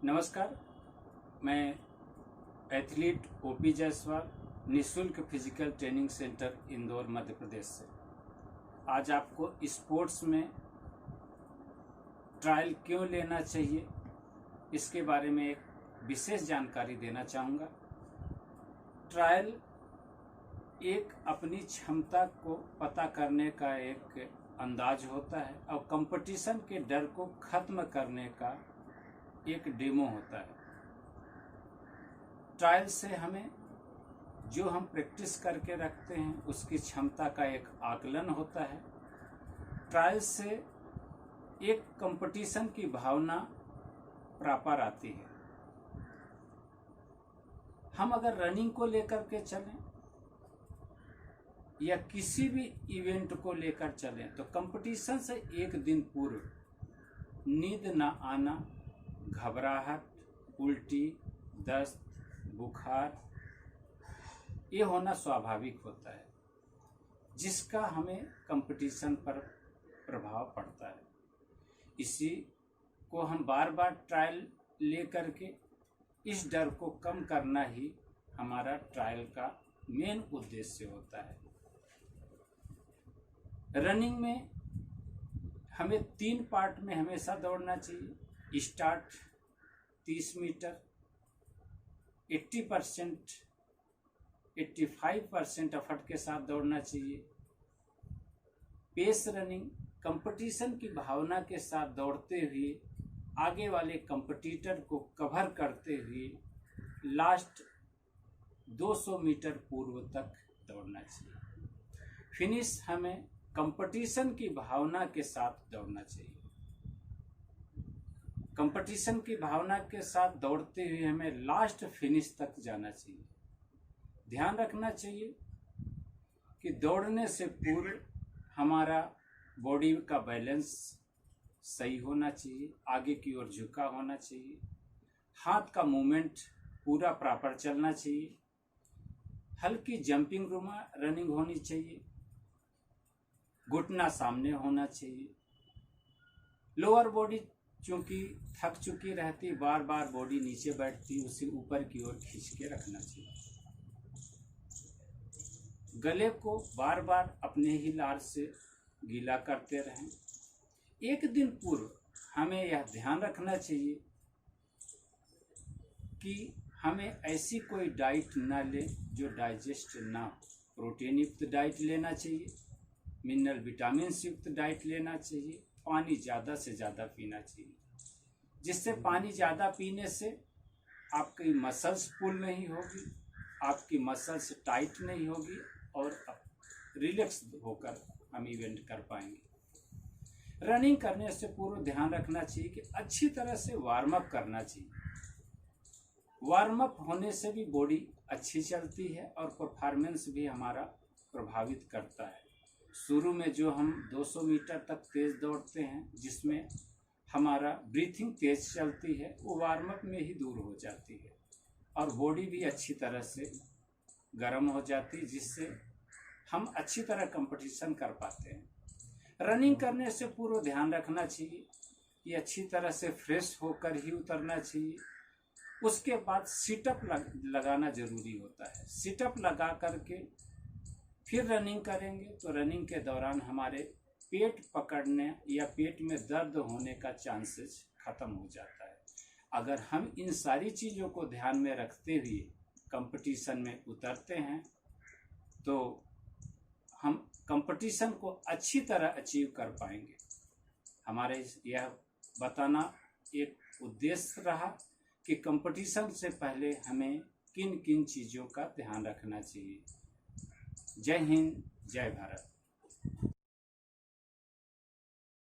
नमस्कार, मैं athlete OP Jaiswal, निःशुल्क physical training centre Indore Madhya Pradesh से आज आपको स्पोर्ट्स में ट्रायल क्यों लेना चाहिए इसके बारे में एक विशेष जानकारी देना चाहूँगा। ट्रायल एक अपनी क्षमता को पता करने का एक अंदाज होता है और कंपटीशन के डर को खत्म करने का एक डेमो होता है। ट्रायल से हमें जो हम प्रैक्टिस करके रखते हैं उसकी क्षमता का एक आकलन होता है। ट्रायल से एक कंपटीशन की भावना प्रॉपर आती है। हम अगर रनिंग को लेकर के चलें या किसी भी इवेंट को लेकर चलें तो कंपटीशन से एक दिन पूर्व नींद ना आना, घबराहट, उल्टी, दस्त, बुखार ये होना स्वाभाविक होता है, जिसका हमें कंपटीशन पर प्रभाव पड़ता है। इसी को हम बार बार ट्रायल ले करके इस डर को कम करना ही हमारा ट्रायल का मेन उद्देश्य होता है। रनिंग में हमें 3 पार्ट में हमेशा दौड़ना चाहिए। स्टार्ट 30 मीटर, 80% 85% एफर्ट के साथ दौड़ना चाहिए। पेस रनिंग कंपटीशन की भावना के साथ दौड़ते हुए आगे वाले कंपटीटर को कवर करते हुए लास्ट 200 मीटर पूर्व तक दौड़ना चाहिए। फिनिश हमें कंपटीशन की भावना के साथ दौड़ना चाहिए। कंपटीशन की भावना के साथ दौड़ते हुए हमें लास्ट फिनिश तक जाना चाहिए। ध्यान रखना चाहिए कि दौड़ने से पूर्व हमारा बॉडी का बैलेंस सही होना चाहिए, आगे की ओर झुका होना चाहिए, हाथ का मूवमेंट पूरा प्रॉपर चलना चाहिए, हल्की जंपिंग रनिंग होनी चाहिए, घुटना सामने होना चाहिए। लोअर बॉडी चूंकि थक चुकी रहती, बार बार बॉडी नीचे बैठती, उसे ऊपर की ओर खींच के रखना चाहिए। गले को बार बार अपने ही लार से गीला करते रहें। एक दिन पूर्व हमें यह ध्यान रखना चाहिए कि हमें ऐसी कोई डाइट ना लें जो डाइजेस्ट ना हो। प्रोटीन युक्त डाइट लेना चाहिए, मिनरल विटामिन युक्त डाइट लेना चाहिए, पानी ज़्यादा से ज़्यादा पीना चाहिए, जिससे पानी ज़्यादा पीने से आपकी मसल्स पुल नहीं होगी, आपकी मसल्स टाइट नहीं होगी और रिलैक्स होकर हम इवेंट कर पाएंगे। रनिंग करने से पूर्व ध्यान रखना चाहिए कि अच्छी तरह से वार्म अप करना चाहिए। वार्म अप होने से भी बॉडी अच्छी चलती है और परफॉर्मेंस भी हमारा प्रभावित करता है। शुरू में जो हम 200 मीटर तक तेज दौड़ते हैं, जिसमें हमारा ब्रीथिंग तेज चलती है, वो वार्म अप में ही दूर हो जाती है और बॉडी भी अच्छी तरह से गर्म हो जाती है, जिससे हम अच्छी तरह कंपटीशन कर पाते हैं। रनिंग करने से पूर्व ध्यान रखना चाहिए कि अच्छी तरह से फ्रेश होकर ही उतरना चाहिए। उसके बाद सिटअप लगाना जरूरी होता है। सिटअप लगा करके फिर रनिंग करेंगे तो रनिंग के दौरान हमारे पेट पकड़ने या पेट में दर्द होने का चांसेस ख़त्म हो जाता है। अगर हम इन सारी चीज़ों को ध्यान में रखते हुए कंपटीशन में उतरते हैं तो हम कंपटीशन को अच्छी तरह अचीव कर पाएंगे। हमारे यह बताना एक उद्देश्य रहा कि कंपटीशन से पहले हमें किन किन चीज़ों का ध्यान रखना चाहिए। जय हिंद, जय भारत।